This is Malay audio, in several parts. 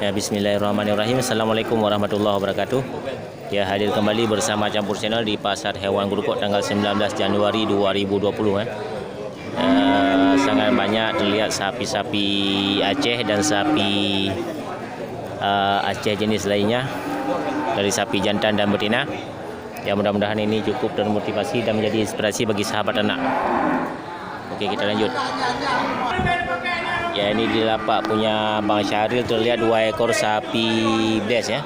Ya, bismillahirrahmanirrahim. Assalamualaikum warahmatullahi wabarakatuh. Ya, hadir kembali bersama Campur Channel di Pasar Hewan Grogol tanggal 19 Januari 2020. Sangat banyak terlihat sapi-sapi Aceh dan sapi Aceh jenis lainnya, dari sapi jantan dan betina. Ya, mudah-mudahan ini cukup termotivasi dan menjadi inspirasi bagi sahabat ternak. Oke, kita lanjut. Ya, ini di lapak punya Bang Syahril terlihat 2 ekor sapi bless ya.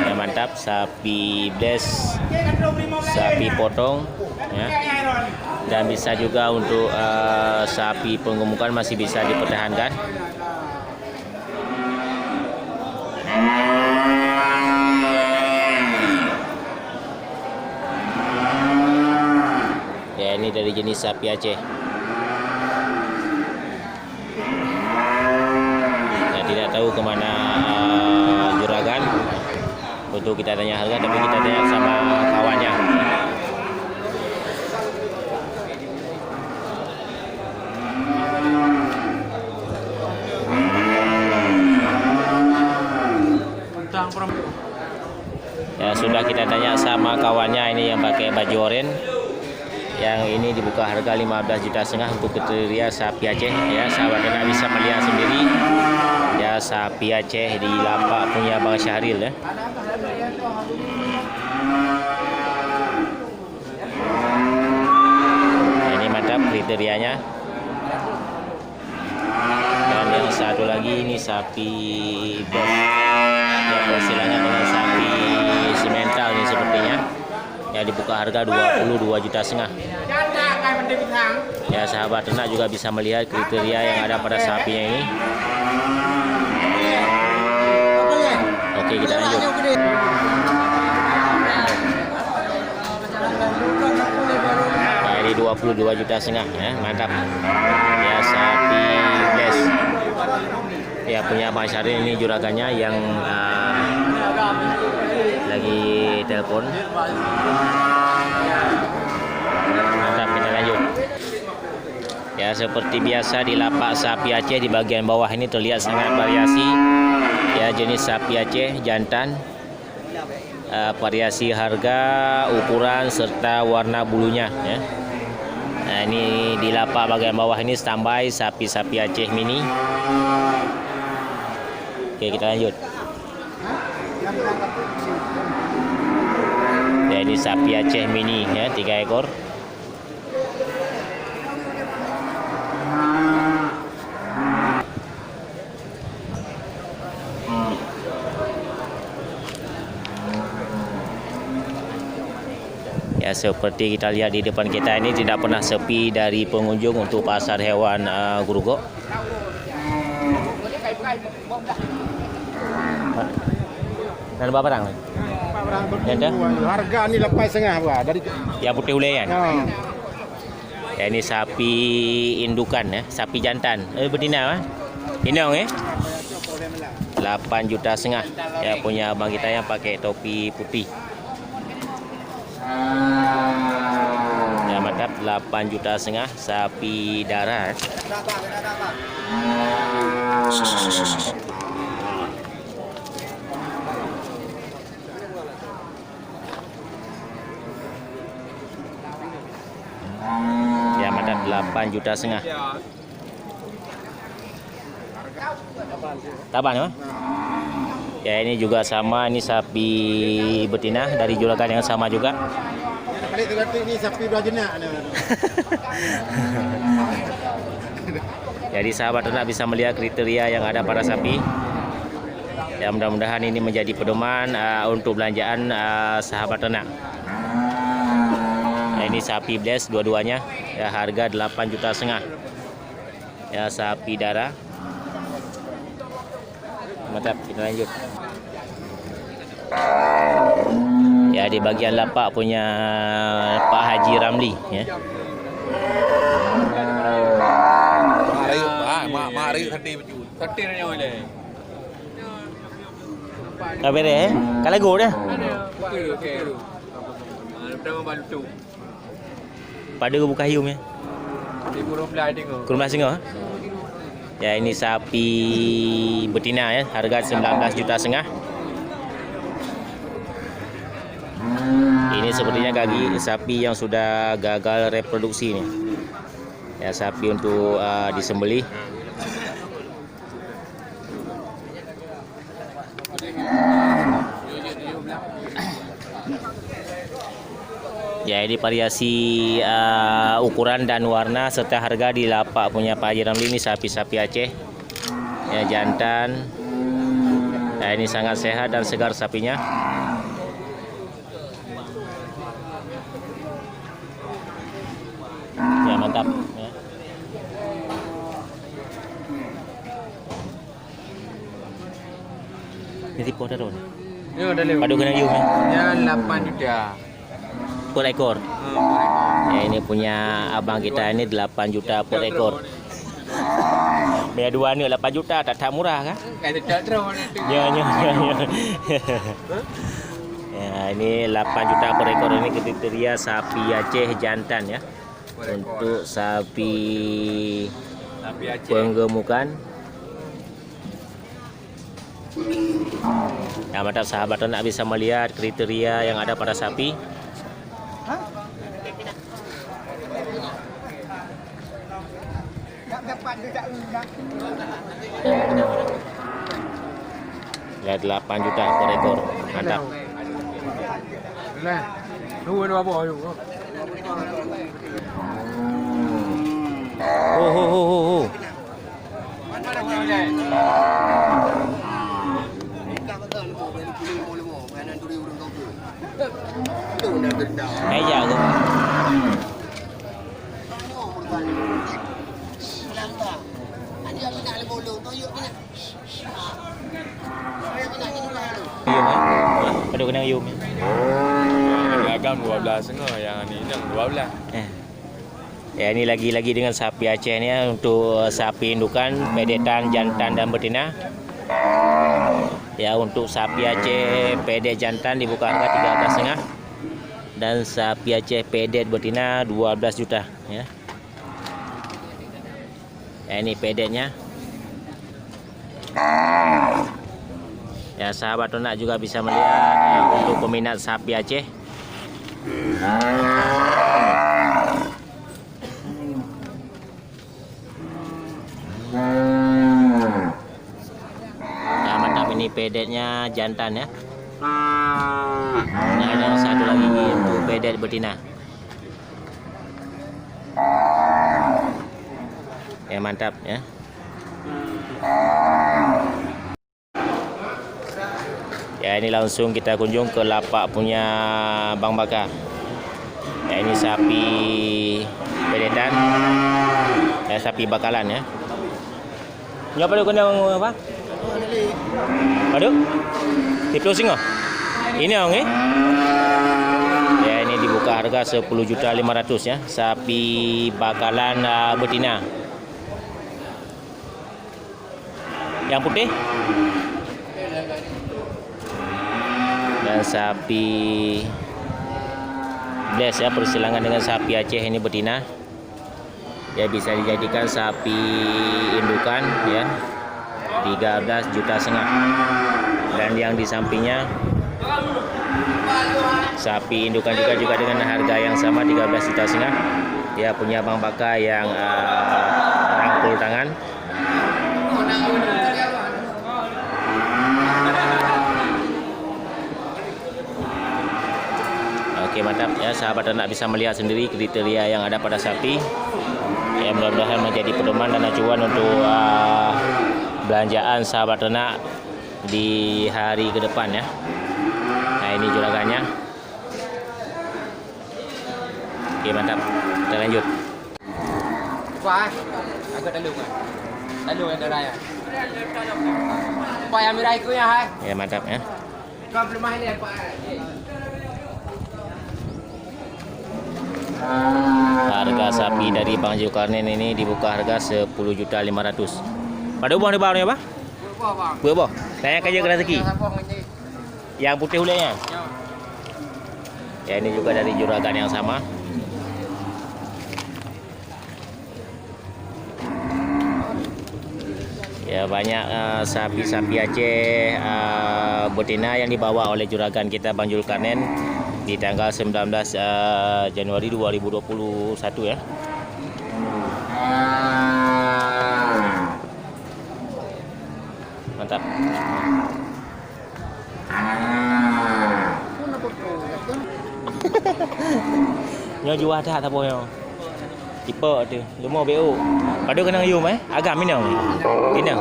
Ya, mantap, sapi bless, sapi potong ya. Dan bisa juga untuk sapi penggemukan masih bisa dipertahankan. Ya, ini dari jenis sapi Aceh. Saya tidak tahu kemana juragan untuk kita tanya harga, tapi kita tanya sama kawannya. Ya, sudah kita tanya sama kawannya ini yang pakai baju oranye. Yang ini dibuka harga 15,5 juta untuk kriteria sapi Aceh ya. Sahabat ternak bisa melihat sendiri ya, sapi Aceh di lapak punya Bang Syahril ya. Nah, ini mantap kriterianya. Dan yang satu lagi ini sapi bos ya, persilangan dengan sapi simental ini sepertinya. Ya, dibuka harga 22,5 juta. Ya, sahabat ternak juga bisa melihat kriteria yang ada pada sapinya ini. Oke, kita lanjut. Nah, ini 22,5 juta ya, mantap. Ya, sapi bless. Ya, punya Bang Syahril ini juragannya yang lagi telepon. Mantap, kita lanjut. Ya, seperti biasa di lapak sapi Aceh di bagian bawah ini terlihat sangat variasi. Ya, jenis sapi Aceh jantan, variasi harga, ukuran serta warna bulunya ya. Nah, ini di lapak bagian bawah ini standby sapi-sapi Aceh mini. Oke, kita lanjut. Ya, ini sapi Aceh mini ya, 3 ekor. Ya, seperti kita lihat di depan kita ini tidak pernah sepi dari pengunjung untuk pasar hewan Grogol. Dan berapa barang? Harga ni 8,5 buah dari yang putih ulayan. Ya. Ya, ini sapi indukan ya, sapi jantan. Betina Inong 8,5 juta. Ya, punya abang kita yang pakai topi putih. Ya, mantap, 8,5 juta sapi darah. Ya, mantap, 8,5 juta. Taban ya? Ya, ini juga sama, ini sapi betina dari juragan yang sama juga. Ini sapi dua jenis. Jadi sahabat ternak bisa melihat kriteria yang ada pada sapi. Ya, mudah-mudahan ini menjadi pedoman untuk belanjaan sahabat ternak. Nah, ini sapi bless dua-duanya ya, harga 8,5 juta. Ya, sapi darah. Mantap, kita lanjut. Ya, di bagian lapak punya Pak Haji Ramli ya. Mari tadi boleh. Apa dia? Kalau go dia. Okey. Pertama bantu. Pada buka hium ya. Di kurung belah tengok. Kurang singa. Ya, ini sapi betina ya, harga 19,5 juta. Ini sepertinya kaki sapi yang sudah gagal reproduksi nih. Ya, sapi untuk disembelih. Ya, ini variasi ukuran dan warna serta harga di lapak punya Pak Haji Ramli. Ini sapi-sapi Aceh ya, jantan. Nah, ini sangat sehat dan segar sapinya. Ya, mantap ya. Ini tipe ada dong. Ni ada lewat. Padu kena yum ya. Ya 8 juta. Per ekor. Ya, ini punya abang kita ini 8 juta per ekor. Biar dua ni 8 juta tak murah kan? Kata tak terus. Ya. Ya, ini 8 juta per ekor. Ini kriteria sapi Aceh jantan ya. Untuk sapi Sapi Aceh. penggemukan. Nah, mantap sahabat ternak bisa melihat kriteria yang ada pada sapi. Ya, 8 juta per ekor. Mantap. Lah. Dua apa tu? Oh. Mana punya ni? Meja tu. Yum ya. Padu kena yum ya. Agam 12,5 yang ni 12. Ya, ini lagi-lagi dengan sapi Aceh ni ya, untuk sapi indukan, pedetan, jantan dan betina. Ya, untuk sapi Aceh pedet jantan dibuka harga 13,5 dan sapi Aceh pedet betina 12 juta ya. Ya, ini pedetnya. Ya, sahabat ternak juga bisa melihat ya, untuk peminat sapi Aceh. Ya, mantap, ini pedetnya jantan ya. Nah, yang satu lagi untuk pedet betina. Ya, mantap ya. Ya, ini langsung kita kunjung ke lapak punya Bang Bakar. Ya, ini sapi pedetan. Ya, sapi bakalan ya. Ni apa dia kena apa? Padu? Tiplo singa. Ini orang eh? Ya, ini dibuka harga 10.500.000 ya. Sapi bakalan betina. Yang putih? Dan sapi bless ya, persilangan dengan sapi Aceh ini betina. Ya, bisa dijadikan sapi indukan ya, 13,5 juta. Dan yang di sampingnya sapi indukan juga dengan harga yang sama 13,5 juta ya, punya Bang Bakar yang rangkul tangan. Oke, mantap ya, sahabat ternak bisa melihat sendiri kriteria yang ada pada sapi. Ya, mudah-mudahan menjadi pedoman dan acuan untuk belanjaan sahabat ternak di hari ke depan ya. Nah, ini juragannya. Oke, mantap. Kita lanjut. Wah, agak dalu kan? Dalu yang darah ya. Pak yang mirai ku ya, hai. Ya, mantap ya. Kau belum main ya, Pak. Harga sapi dari Bang Zulkarnain ini dibuka harga 10.500.000. Pada ubah ni bang ni apa? Berapa? Tanya kerja ke rezeki. Yang putih hulainya. Ya, ini juga dari juragan yang sama. Ya, banyak sapi-sapi Aceh betina yang dibawa oleh juragan kita Bang Zulkarnain di tanggal 19 Januari 2021 ya. Mantap. Nyo jual dah tak boleh. Tipe tu, 5 BO. Padu kena yum agam ini. Ini.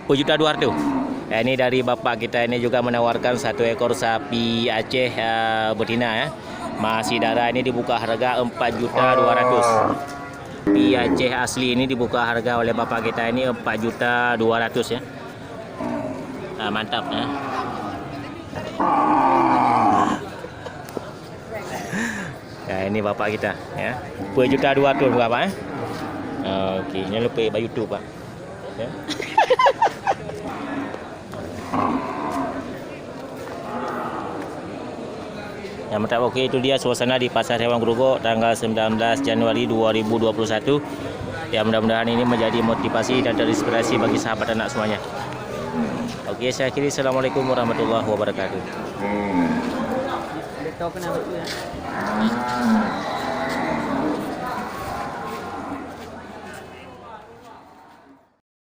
1.200.000. Ini dari bapak kita ini juga menawarkan 1 ekor sapi Aceh betina ya. Masih darah ini dibuka harga 4.200.000. Sapi Aceh asli ini dibuka harga oleh bapak kita ini 4.200.000 ya. Mantap ya. Ya, ini bapak kita ya. 4.200.000 berapa ya? Okey, jangan lupa bagi YouTube Pak. Ya. Yang mantap. Okey, itu dia suasana di Pasar Hewan Grogol tanggal 19 Januari 2021. Ya, mudah-mudahan ini menjadi motivasi dan terinspirasi bagi sahabat anak semuanya. Okey, saya akhiri. Assalamualaikum warahmatullahi wabarakatuh. Dia tahu kenapa tu ya.